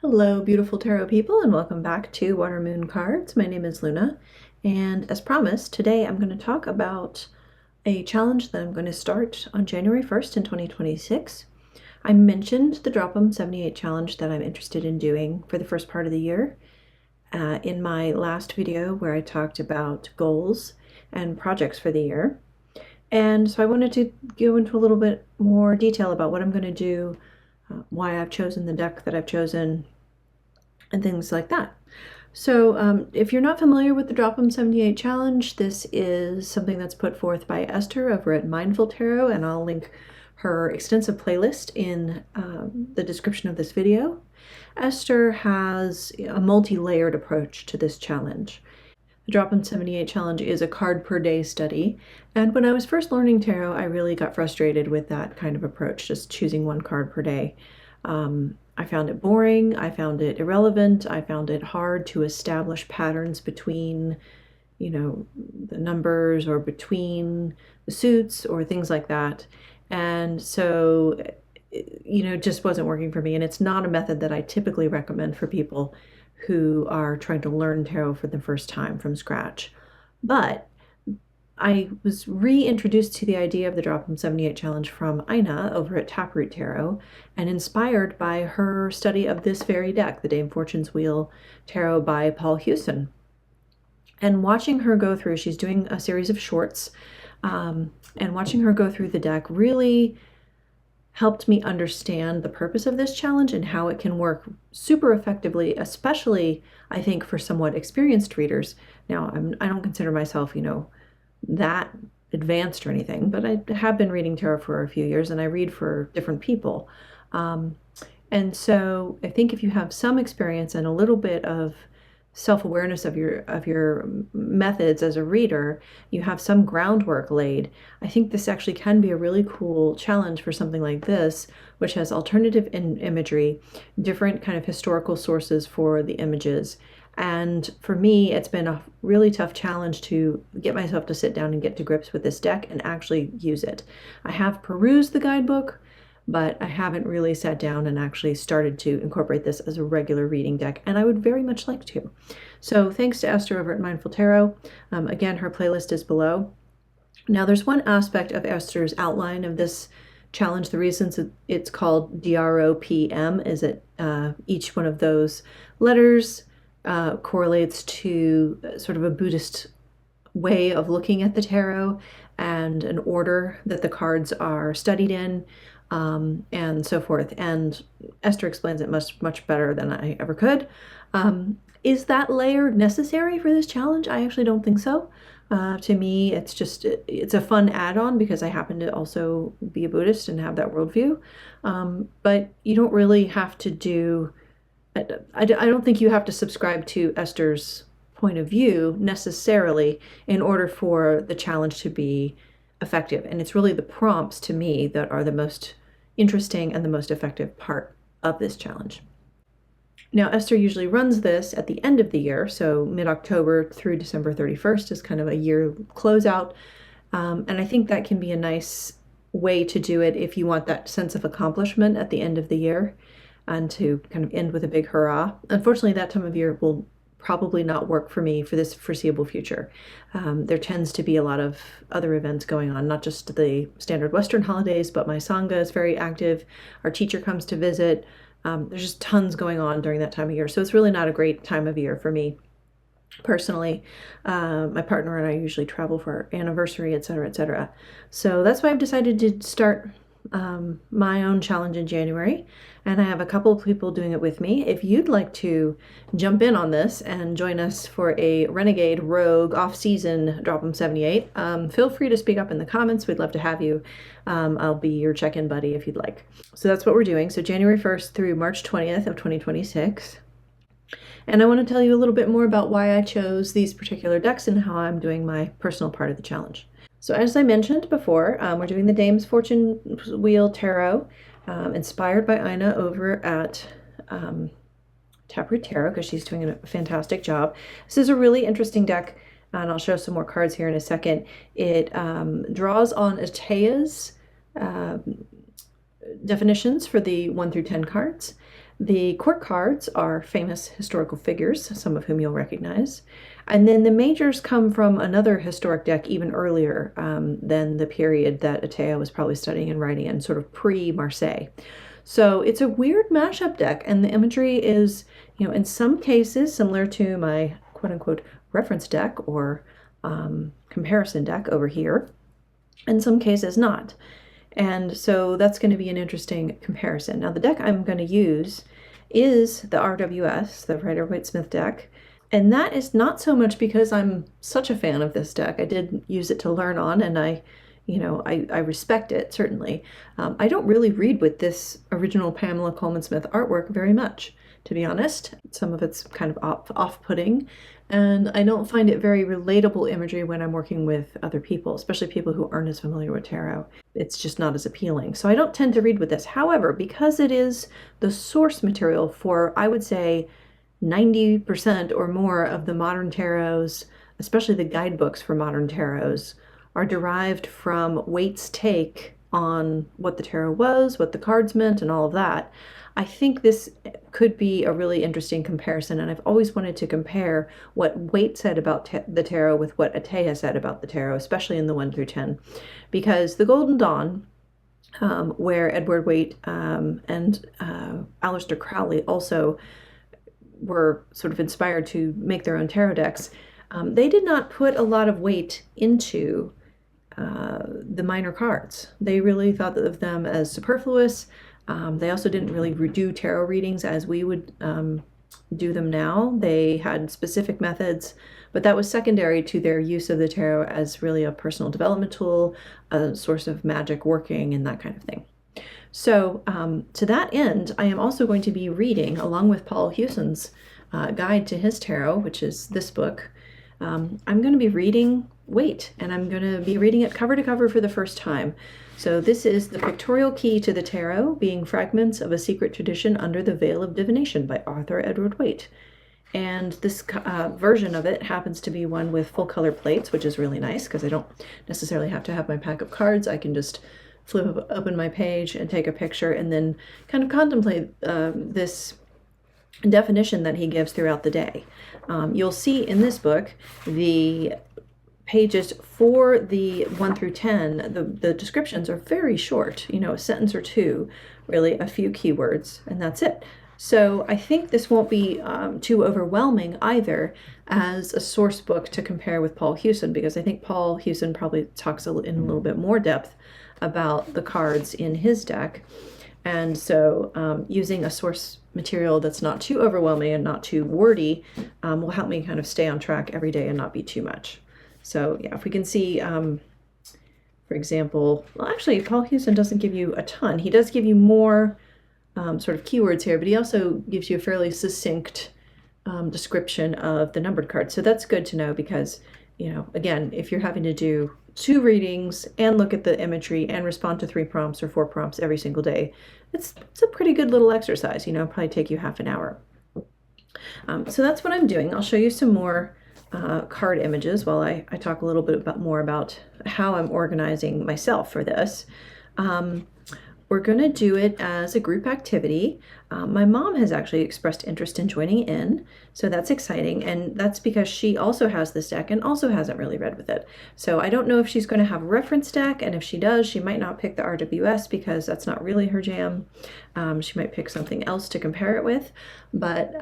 Hello, beautiful tarot people, and welcome back to Water Moon Cards. My name is Luna, and as promised, today I'm going to talk about a challenge that I'm going to start on January 1st in 2026. I mentioned the Drop 'em 78 challenge that I'm interested in doing for the first part of the year in my last video where I talked about goals and projects for the year. And so I wanted to go into a little bit more detail about what I'm going to do, why I've chosen the deck that I've chosen, and things like that. So if you're not familiar with the Drop 'em 78 challenge, this is something that's put forth by Esther over at Mindful Tarot, and I'll link her extensive playlist in the description of this video. Esther has a multi-layered approach to this challenge. The Drop 'em 78 challenge is a card per day study, and when I was first learning tarot, I really got frustrated with that kind of approach, just choosing one card per day. I found it boring, I found it irrelevant, I found it hard to establish patterns between, the numbers or between the suits or things like that. And so, it just wasn't working for me. And it's not a method that I typically recommend for people who are trying to learn tarot for the first time from scratch. But I was reintroduced to the idea of the Drop 'em 78 challenge from Ina over at Taproot Tarot, and inspired by her study of this very deck, the Dame Fortune's Wheel Tarot by Paul Hewson. And watching her go through, she's doing a series of shorts, and watching her go through the deck really helped me understand the purpose of this challenge and how it can work super effectively, especially, I think, for somewhat experienced readers. Now, I don't consider myself, that advanced or anything, but I have been reading tarot for a few years and I read for different people. And so I think if you have some experience and a little bit of self-awareness of your methods as a reader, you have some groundwork laid. I think this actually can be a really cool challenge for something like this, which has alternative imagery, different kind of historical sources for the images. And for me, it's been a really tough challenge to get myself to sit down and get to grips with this deck and actually use it. I have perused the guidebook, but I haven't really sat down and actually started to incorporate this as a regular reading deck, and I would very much like to. So thanks to Esther over at Mindful Tarot. Again, her playlist is below. Now, there's one aspect of Esther's outline of this challenge. The reasons it's called DROPM is that each one of those letters correlates to sort of a Buddhist way of looking at the tarot and an order that the cards are studied in, and so forth. And Esther explains it much better than I ever could. Is that layer necessary for this challenge? I actually don't think so. To me, it's a fun add-on because I happen to also be a Buddhist and have that worldview. But you don't really have to do, I don't think you have to subscribe to Esther's point of view necessarily in order for the challenge to be effective. And it's really the prompts to me that are the most interesting and the most effective part of this challenge. Now, Esther usually runs this at the end of the year, so mid-October through December 31st is kind of a year closeout. And I think that can be a nice way to do it if you want that sense of accomplishment at the end of the year and to kind of end with a big hurrah. Unfortunately, that time of year will probably not work for me for this foreseeable future. There tends to be a lot of other events going on, not just the standard Western holidays, but my Sangha is very active. Our teacher comes to visit. There's just tons going on during that time of year. So it's really not a great time of year for me personally. My partner and I usually travel for our anniversary, etc., etc. So that's why I've decided to start my own challenge in January, and I have a couple of people doing it with me. If you'd like to jump in on this and join us for a Renegade Rogue off-season Drop 'em 78, feel free to speak up in the comments. We'd love to have you. I'll be your check-in buddy if you'd like. So that's what we're doing. So January 1st through March 20th of 2026. And I want to tell you a little bit more about why I chose these particular decks and how I'm doing my personal part of the challenge. So as I mentioned before, we're doing the Dame's Fortune Wheel Tarot, inspired by Ina over at Taproot Tarot, because she's doing a fantastic job. This is a really interesting deck, and I'll show some more cards here in a second. It draws on Atea's definitions for the 1 through 10 cards. The court cards are famous historical figures, some of whom you'll recognize. And then the majors come from another historic deck even earlier than the period that Atea was probably studying and writing in, sort of pre-Marseille. So it's a weird mashup deck, and the imagery is, in some cases similar to my quote-unquote reference deck or comparison deck over here, in some cases not. And so that's going to be an interesting comparison. Now, the deck I'm going to use is the RWS, the Rider-Waite-Smith deck. And that is not so much because I'm such a fan of this deck. I did use it to learn on, and I respect it, certainly. I don't really read with this original Pamela Coleman Smith artwork very much, to be honest. Some of it's kind of off-putting, and I don't find it very relatable imagery when I'm working with other people, especially people who aren't as familiar with tarot. It's just not as appealing. So I don't tend to read with this. However, because it is the source material for, I would say, 90% or more of the modern tarots, especially the guidebooks for modern tarots, are derived from Waite's take on what the tarot was, what the cards meant, and all of that. I think this could be a really interesting comparison, and I've always wanted to compare what Waite said about the tarot with what Atea said about the tarot, especially in the 1 through 10, because the Golden Dawn, where Edward Waite and Aleister Crowley also were sort of inspired to make their own tarot decks, they did not put a lot of weight into the minor cards. They really thought of them as superfluous. They also didn't really do tarot readings as we would do them now. They had specific methods, but that was secondary to their use of the tarot as really a personal development tool, a source of magic working, and that kind of thing. So to that end, I am also going to be reading, along with Paul Hewson's guide to his tarot, which is this book. I'm going to be reading Waite, and I'm going to be reading it cover to cover for the first time. So this is The Pictorial Key to the Tarot, Being Fragments of a Secret Tradition Under the Veil of Divination by Arthur Edward Waite. And this version of it happens to be one with full color plates, which is really nice because I don't necessarily have to have my pack of cards. I can just flip open my page and take a picture and then kind of contemplate this definition that he gives throughout the day. You'll see in this book the pages for the 1 through 10, the descriptions are very short, a sentence or two, really a few keywords, and that's it. So I think this won't be too overwhelming either as a source book to compare with Paul Hewson, because I think Paul Hewson probably talks in a little bit more depth about the cards in his deck. And so using a source material that's not too overwhelming and not too wordy will help me kind of stay on track every day and not be too much. So yeah, if we can see, for example, well, actually, Paul Hewson doesn't give you a ton. He does give you more sort of keywords here, but he also gives you a fairly succinct description of the numbered cards. So that's good to know because, again, if you're having to do 2 readings and look at the imagery and respond to 3 prompts or 4 prompts every single day, it's a pretty good little exercise, probably take you half an hour. So that's what I'm doing. I'll show you some more card images while I talk a little bit more about how I'm organizing myself for this. We're going to do it as a group activity. My mom has actually expressed interest in joining in, so that's exciting, and that's because she also has this deck and also hasn't really read with it. So I don't know if she's going to have a reference deck, and if she does, she might not pick the RWS because that's not really her jam. She might pick something else to compare it with, but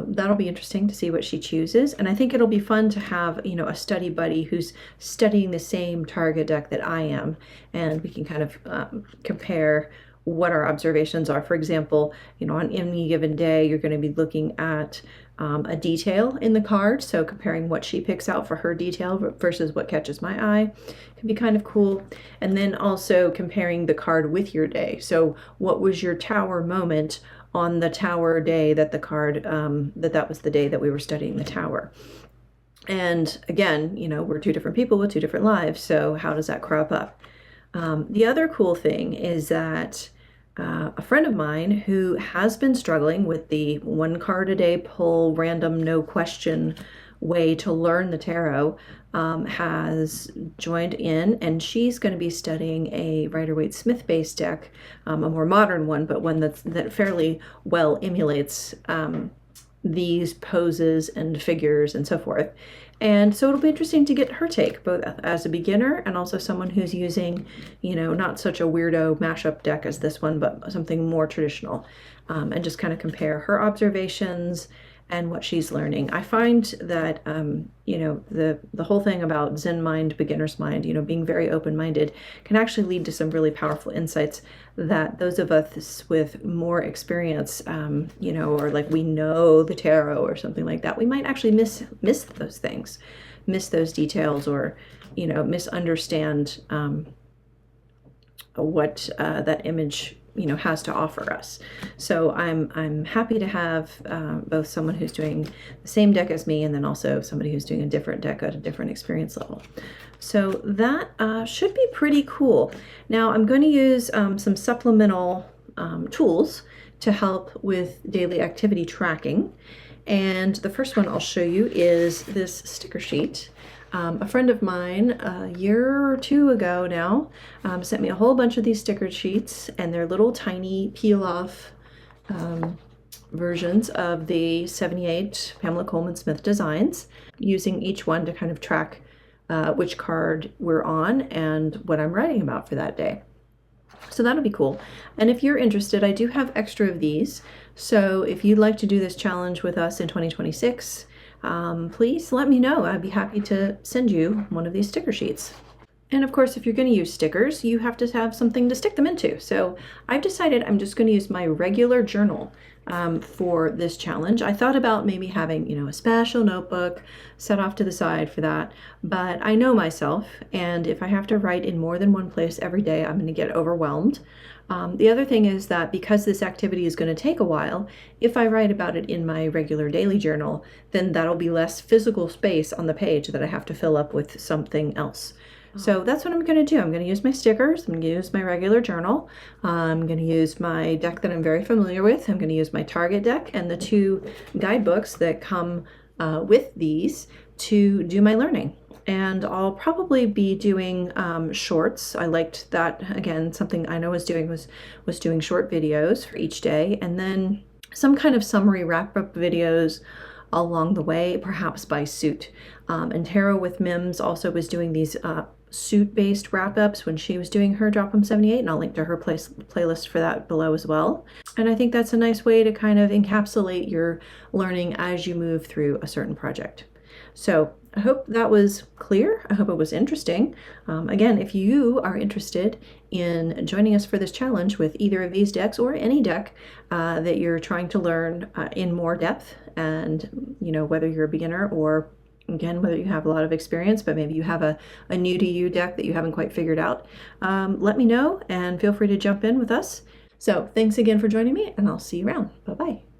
that'll be interesting to see what she chooses, and I think it'll be fun to have, a study buddy who's studying the same target deck that I am, and we can kind of compare what our observations are. For example, on any given day, you're going to be looking at a detail in the card. So comparing what she picks out for her detail versus what catches my eye can be kind of cool. And then also comparing the card with your day. So what was your tower moment on the tower day that the card, that was the day that we were studying the tower. And again, we're 2 different people with 2 different lives. So how does that crop up? The other cool thing is that a friend of mine who has been struggling with the 1 card a day pull, random, no question way to learn the tarot, has joined in, and she's going to be studying a Rider-Waite-Smith based deck, a more modern one, but one that fairly well emulates these poses and figures and so forth. And so it'll be interesting to get her take, both as a beginner and also someone who's using, not such a weirdo mashup deck as this one, but something more traditional, and just kind of compare her observations and what she's learning. I find that, the whole thing about Zen mind, beginner's mind, being very open-minded can actually lead to some really powerful insights that those of us with more experience, or like we know the tarot or something like that, we might actually miss those things, miss those details, or, misunderstand what that image has to offer us. So I'm happy to have both someone who's doing the same deck as me, and then also somebody who's doing a different deck at a different experience level. So that should be pretty cool. Now I'm going to use some supplemental tools to help with daily activity tracking. And the first one I'll show you is this sticker sheet. A friend of mine a year or two ago now sent me a whole bunch of these sticker sheets, and they're little tiny peel-off versions of the 78 Pamela Coleman Smith designs, using each one to kind of track which card we're on and what I'm writing about for that day. So that'll be cool. And if you're interested, I do have extra of these. So if you'd like to do this challenge with us in 2026, please let me know. I'd be happy to send you one of these sticker sheets. And of course, if you're going to use stickers, you have to have something to stick them into. So I've decided I'm just going to use my regular journal for this challenge. I thought about maybe having, a special notebook set off to the side for that, but I know myself, and if I have to write in more than one place every day, I'm going to get overwhelmed. The other thing is that because this activity is going to take a while, if I write about it in my regular daily journal, then that'll be less physical space on the page that I have to fill up with something else. So that's what I'm going to do. I'm going to use my stickers. I'm going to use my regular journal. I'm going to use my deck that I'm very familiar with. I'm going to use my target deck and the 2 guidebooks that come with these to do my learning. And I'll probably be doing shorts. I liked that. Again, something I was doing was doing short videos for each day, and then some kind of summary wrap-up videos along the way, perhaps by suit. And Tarot with Mims also was doing these suit-based wrap-ups when she was doing her Drop 'em 78, and I'll link to her playlist for that below as well. And I think that's a nice way to kind of encapsulate your learning as you move through a certain project. So I hope that was clear. I hope it was interesting. Again, if you are interested in joining us for this challenge with either of these decks or any deck that you're trying to learn in more depth, and whether you're a beginner or, again, whether you have a lot of experience, but maybe you have a new to you deck that you haven't quite figured out, let me know and feel free to jump in with us. So thanks again for joining me, and I'll see you around. Bye-bye.